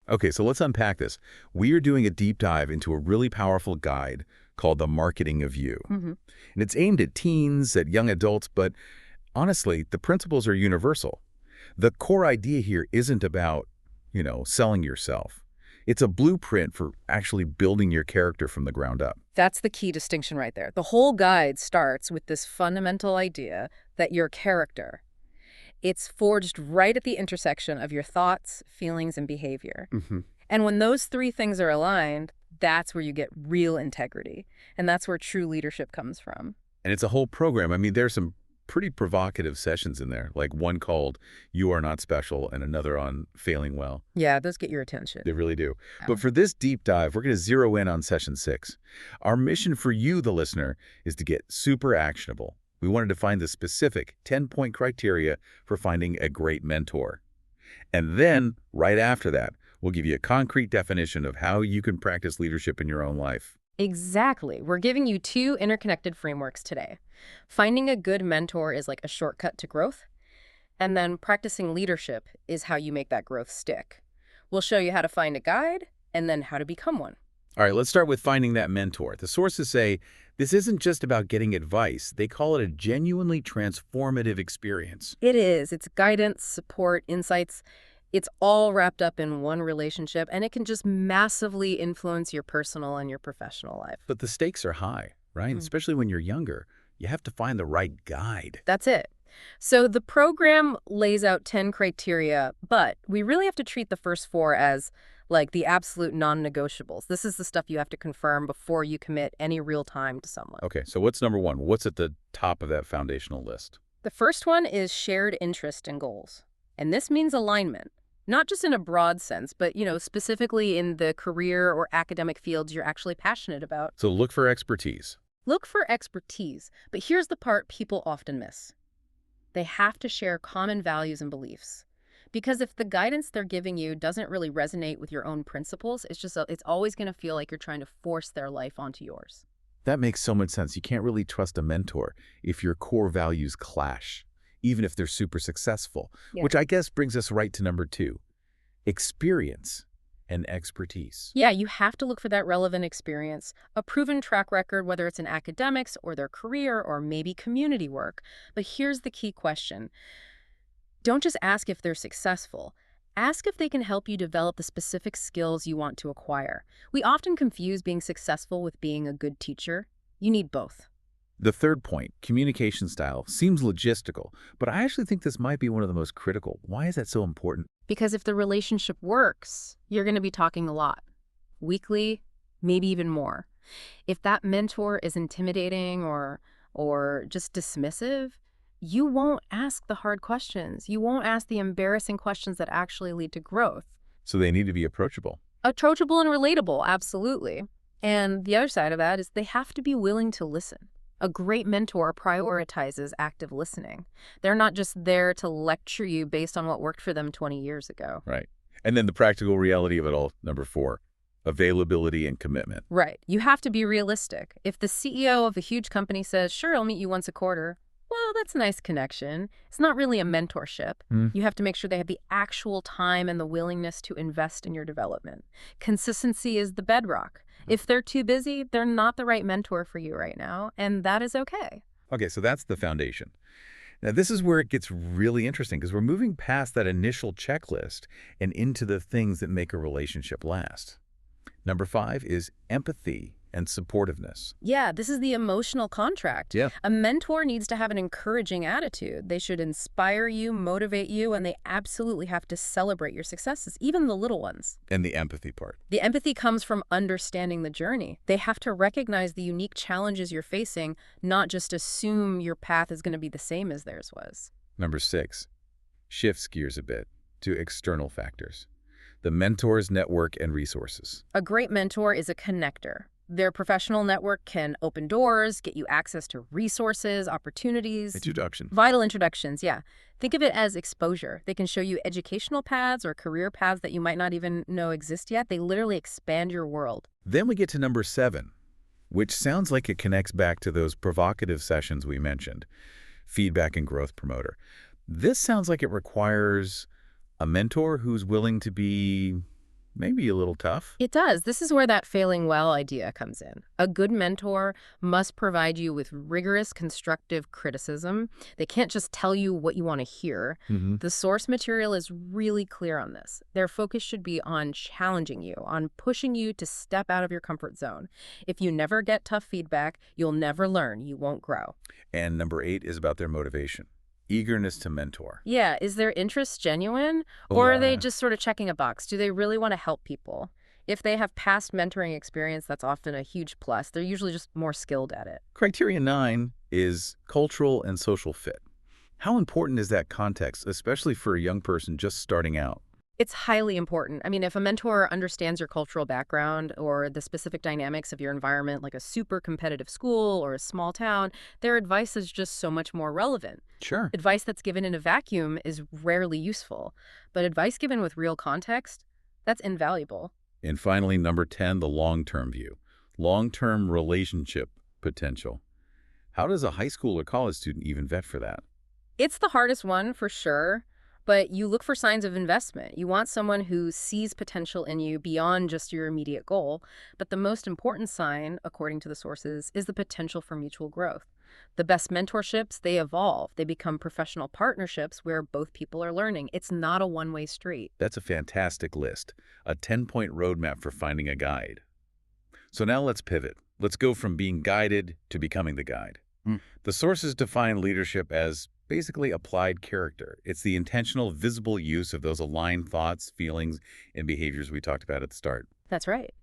Okay, so let's unpack this. We are doing a deep dive into a really powerful guide called The Marketing of You. Hmm. And it's aimed at teens, at young adults, but honestly, the principles are universal. The core idea here isn't about, selling yourself. It's a blueprint for actually building your character from the ground up. That's the key distinction right there. The whole guide starts with this fundamental idea that your character, it's forged right at the intersection of your thoughts, feelings, and behavior. Hmm. And when those three things are aligned, that's where you get real integrity. And that's where true leadership comes from. And it's a whole program. I mean, there's some pretty provocative sessions in there, like one called You Are Not Special and another on Failing Well. Yeah, those get your attention. They really do. Yeah. But for this deep dive, we're going to zero in on session 6. Our mission for you, the listener, is to get super actionable. We wanted to find the specific 10-point criteria for finding a great mentor. And then, right after that, we'll give you a concrete definition of how you can practice leadership in your own life. Exactly. We're giving you 2 interconnected frameworks today. Finding a good mentor is like a shortcut to growth, and then practicing leadership is how you make that growth stick. We'll show you how to find a guide and then how to become one. All right, let's start with finding that mentor. The sources say this isn't just about getting advice. They call it a genuinely transformative experience. It is. It's guidance, support, insights. It's all wrapped up in one relationship, and it can just massively influence your personal and your professional life. But the stakes are high, right? Especially when you're younger. You have to find the right guide. That's it. So the program lays out 10 criteria, but we really have to treat the first 4 as like the absolute non-negotiables. This is the stuff you have to confirm before you commit any real time to someone. Okay, so what's number 1? What's at the top of that foundational list? The first one is shared interest and goals. And this means alignment, not just in a broad sense, but, specifically in the career or academic fields you're actually passionate about. So look for expertise. Look for expertise, but here's the part people often miss. They have to share common values and beliefs. Because if the guidance they're giving you doesn't really resonate with your own principles, it's always going to feel like you're trying to force their life onto yours. That makes so much sense. You can't really trust a mentor if your core values clash, even if they're super successful, Yeah. which I guess brings us right to number 2, experience and expertise. Yeah, you have to look for that relevant experience, a proven track record, whether it's in academics or their career or maybe community work. But here's the key question. Don't just ask if they're successful. Ask if they can help you develop the specific skills you want to acquire. We often confuse being successful with being a good teacher. You need both. The third point, communication style, seems logistical, but I actually think this might be one of the most critical. Why is that so important? Because if the relationship works, you're going to be talking a lot. Weekly, maybe even more. If that mentor is intimidating or just dismissive, you won't ask the hard questions. You won't ask the embarrassing questions that actually lead to growth. So they need to be approachable. Approachable and relatable, absolutely. And the other side of that is they have to be willing to listen. A great mentor prioritizes active listening. They're not just there to lecture you based on what worked for them 20 years ago. Right. And then the practical reality of it all, number 4, availability and commitment. Right. You have to be realistic. If the CEO of a huge company says, sure, I'll meet you once a quarter, well, that's a nice connection. It's not really a mentorship. You have to make sure they have the actual time and the willingness to invest in your development. Consistency is the bedrock. If they're too busy, they're not the right mentor for you right now, and that is okay. Okay, so that's the foundation. Now, this is where it gets really interesting because we're moving past that initial checklist and into the things that make a relationship last. Number 5 is empathy and supportiveness. Yeah, this is the emotional contract. Yeah. A mentor needs to have an encouraging attitude. They should inspire you, motivate you, and they absolutely have to celebrate your successes, even the little ones. And the empathy part. The empathy comes from understanding the journey. They have to recognize the unique challenges you're facing, not just assume your path is going to be the same as theirs was. Number 6, shifts gears a bit to external factors. The mentor's network and resources. A great mentor is a connector. Their professional network can open doors, get you access to resources, opportunities. Introduction. Vital introductions, yeah. Think of it as exposure. They can show you educational paths or career paths that you might not even know exist yet. They literally expand your world. Then we get to number 7, which sounds like it connects back to those provocative sessions we mentioned, feedback and growth promoter. This sounds like it requires a mentor who's willing to be Maybe a little tough. It does. This is where that failing well idea comes in. A good mentor must provide you with rigorous, constructive criticism. They can't just tell you what you want to hear. Hmm. The source material is really clear on this. Their focus should be on challenging you, on pushing you to step out of your comfort zone. If you never get tough feedback, you'll never learn. You won't grow. And number 8 is about their motivation, eagerness to mentor. Yeah, is their interest genuine, Oh, or are they yeah. just sort of checking a box? Do they really want to help people? If they have past mentoring experience, that's often a huge plus. They're usually just more skilled at it. Criteria 9 is cultural and social fit. How important is that context, especially for a young person just starting out? It's highly important. I mean, if a mentor understands your cultural background or the specific dynamics of your environment, like a super competitive school or a small town, their advice is just so much more relevant. Sure. Advice that's given in a vacuum is rarely useful, but advice given with real context, that's invaluable. And finally, number 10, the long-term view, long-term relationship potential. How does a high school or college student even vet for that? It's the hardest one for sure, but you look for signs of investment. You want someone who sees potential in you beyond just your immediate goal. But the most important sign, according to the sources, is the potential for mutual growth. The best mentorships, they evolve. They become professional partnerships where both people are learning. It's not a one-way street. That's a fantastic list, a 10-point roadmap for finding a guide. So now let's pivot. Let's go from being guided to becoming the guide. The sources define leadership as basically applied character. It's the intentional, visible use of those aligned thoughts, feelings, and behaviors we talked about at the start. That's right.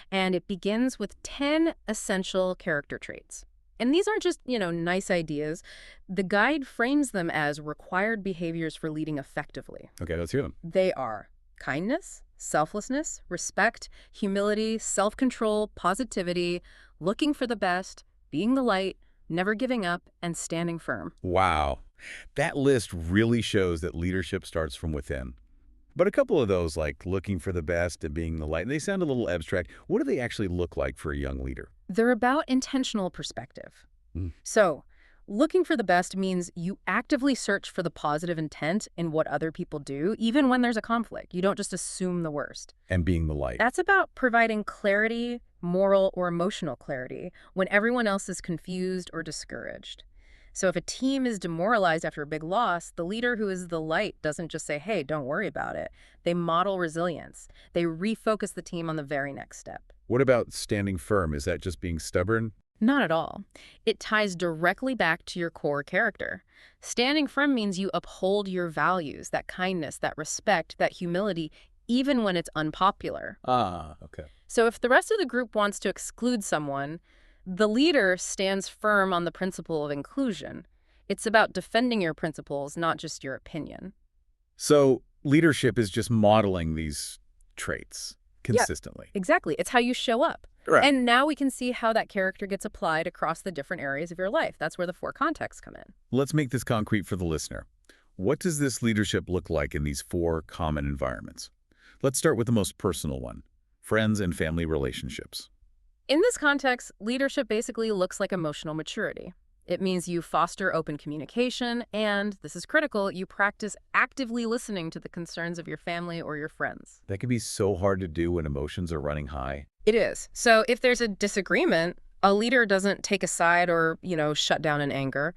And it begins with 10 essential character traits. And these aren't just, nice ideas. The guide frames them as required behaviors for leading effectively. Okay, let's hear them. They are kindness, selflessness, respect, humility, self-control, positivity, looking for the best, being the light, never giving up, and standing firm. Wow. That list really shows that leadership starts from within. But a couple of those, like looking for the best and being the light, they sound a little abstract. What do they actually look like for a young leader? They're about intentional perspective. Mm. So, looking for the best means you actively search for the positive intent in what other people do, even when there's a conflict. You don't just assume the worst. And being the light. That's about providing clarity, moral or emotional clarity, when everyone else is confused or discouraged. So if a team is demoralized after a big loss, the leader who is the light doesn't just say, hey, don't worry about it. They model resilience. They refocus the team on the very next step. What about standing firm? Is that just being stubborn? Not at all. It ties directly back to your core character. Standing firm means you uphold your values, that kindness, that respect, that humility, even when it's unpopular. Ah, okay. So if the rest of the group wants to exclude someone, the leader stands firm on the principle of inclusion. It's about defending your principles, not just your opinion. So leadership is just modeling these traits consistently. Exactly. It's how you show up. Right. And now we can see how that character gets applied across the different areas of your life. That's where the 4 contexts come in. Let's make this concrete for the listener. What does this leadership look like in these 4 common environments? Let's start with the most personal one, friends and family relationships. In this context, leadership basically looks like emotional maturity. It means you foster open communication and, this is critical, you practice actively listening to the concerns of your family or your friends. That can be so hard to do when emotions are running high. It is. So if there's a disagreement, a leader doesn't take a side or, shut down in anger.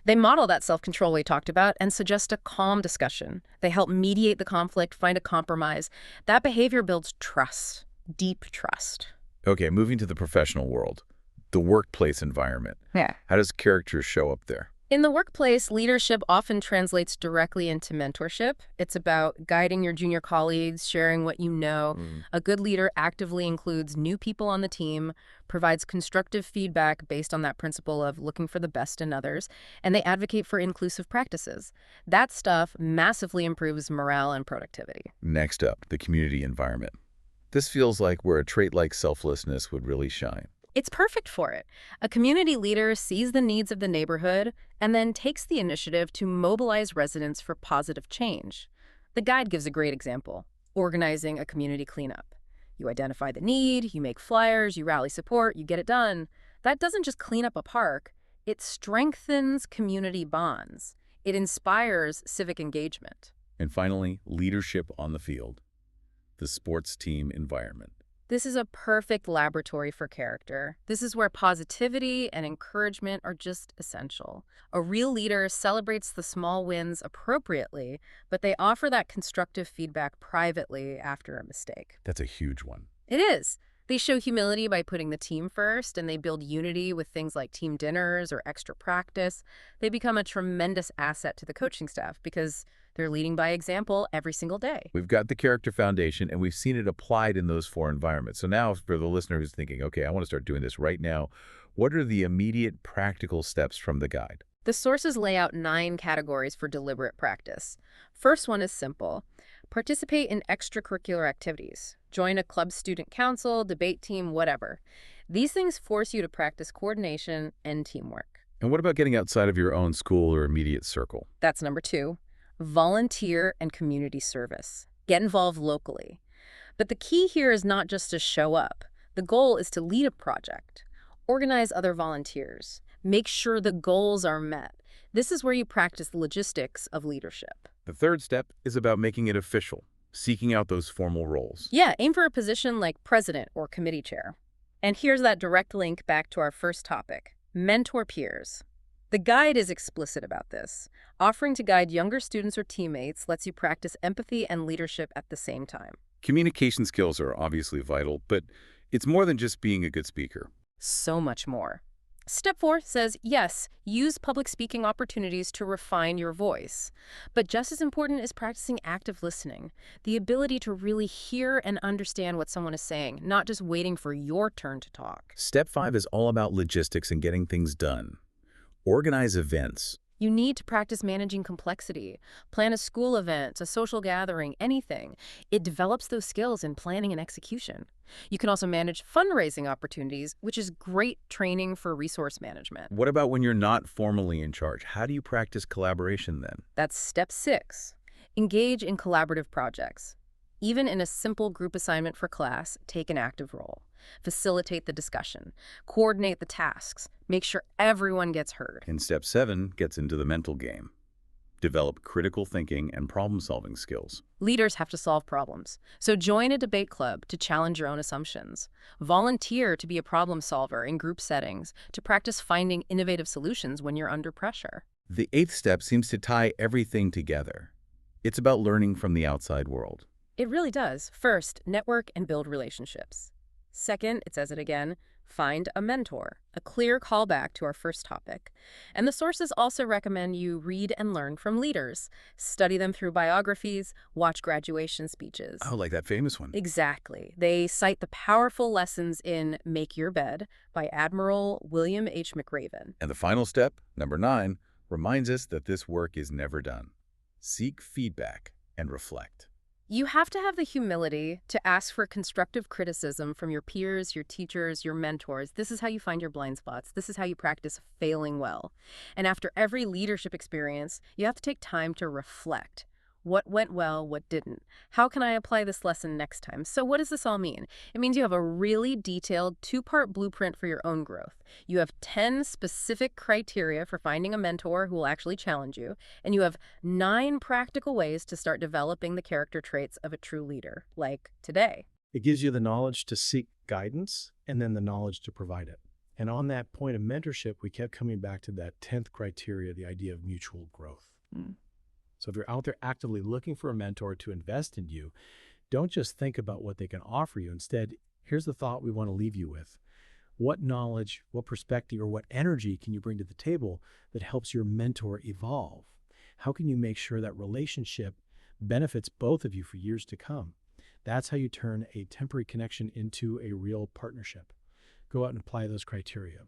They model that self-control we talked about and suggest a calm discussion. They help mediate the conflict, find a compromise. That behavior builds trust, deep trust. Okay, moving to the professional world, the workplace environment. Yeah. How does character show up there? In the workplace, leadership often translates directly into mentorship. It's about guiding your junior colleagues, sharing what you know. A good leader actively includes new people on the team, provides constructive feedback based on that principle of looking for the best in others, and they advocate for inclusive practices. That stuff massively improves morale and productivity. Next up, the community environment. This feels like where a trait like selflessness would really shine. It's perfect for it. A community leader sees the needs of the neighborhood and then takes the initiative to mobilize residents for positive change. The guide gives a great example, organizing a community cleanup. You identify the need, you make flyers, you rally support, you get it done. That doesn't just clean up a park, it strengthens community bonds. It inspires civic engagement. And finally, leadership on the field. the sports team environment. This is a perfect laboratory for character. This is where positivity and encouragement are just essential. A real leader celebrates the small wins appropriately, but they offer that constructive feedback privately after a mistake. That's a huge one. It is. They show humility by putting the team first, and they build unity with things like team dinners or extra practice. They become a tremendous asset to the coaching staff because they're leading by example every single day. We've got the character foundation, and we've seen it applied in those 4 environments. So now for the listener who's thinking, okay, I want to start doing this right now, what are the immediate practical steps from the guide? The sources lay out 9 categories for deliberate practice. First one is simple. Participate in extracurricular activities. Join a club student council, debate team, whatever. These things force you to practice coordination and teamwork. And what about getting outside of your own school or immediate circle? That's number 2. Volunteer and community service. Get involved locally. But the key here is not just to show up. The goal is to lead a project. Organize other volunteers. Make sure the goals are met. This is where you practice the logistics of leadership. The third step is about making it official, seeking out those formal roles. Yeah, aim for a position like president or committee chair. And here's that direct link back to our first topic, mentor peers. The guide is explicit about this. Offering to guide younger students or teammates lets you practice empathy and leadership at the same time. Communication skills are obviously vital, but it's more than just being a good speaker. So much more. Step 4 says, yes, use public speaking opportunities to refine your voice. But just as important is practicing active listening, the ability to really hear and understand what someone is saying, not just waiting for your turn to talk. Step 5 is all about logistics and getting things done. Organize events. You need to practice managing complexity. Plan a school event, a social gathering, anything. It develops those skills in planning and execution. You can also manage fundraising opportunities, which is great training for resource management. What about when you're not formally in charge? How do you practice collaboration then? That's step 6. Engage in collaborative projects. Even in a simple group assignment for class, take an active role. Facilitate the discussion. Coordinate the tasks. Make sure everyone gets heard. And step 7 gets into the mental game. Develop critical thinking and problem-solving skills. Leaders have to solve problems. So join a debate club to challenge your own assumptions. Volunteer to be a problem solver in group settings to practice finding innovative solutions when you're under pressure. The 8th step seems to tie everything together. It's about learning from the outside world. It really does. First, network and build relationships. Second, it says it again, find a mentor, a clear callback to our first topic. And the sources also recommend you read and learn from leaders. Study them through biographies, watch graduation speeches. Oh, like that famous one. Exactly. They cite the powerful lessons in Make Your Bed by Admiral William H. McRaven. And the final step, number 9, reminds us that this work is never done. Seek feedback and reflect. You have to have the humility to ask for constructive criticism from your peers, your teachers, your mentors. This is how you find your blind spots. This is how you practice failing well. And after every leadership experience, you have to take time to reflect. What went well, what didn't? How can I apply this lesson next time? So what does this all mean? It means you have a really detailed 2-part blueprint for your own growth. You have 10 specific criteria for finding a mentor who will actually challenge you, and you have 9 practical ways to start developing the character traits of a true leader, like today. It gives you the knowledge to seek guidance and then the knowledge to provide it. And on that point of mentorship, we kept coming back to that 10th criteria, the idea of mutual growth. So if you're out there actively looking for a mentor to invest in you, don't just think about what they can offer you. Instead, here's the thought we want to leave you with. What knowledge, what perspective, or what energy can you bring to the table that helps your mentor evolve? How can you make sure that relationship benefits both of you for years to come? That's how you turn a temporary connection into a real partnership. Go out and apply those criteria.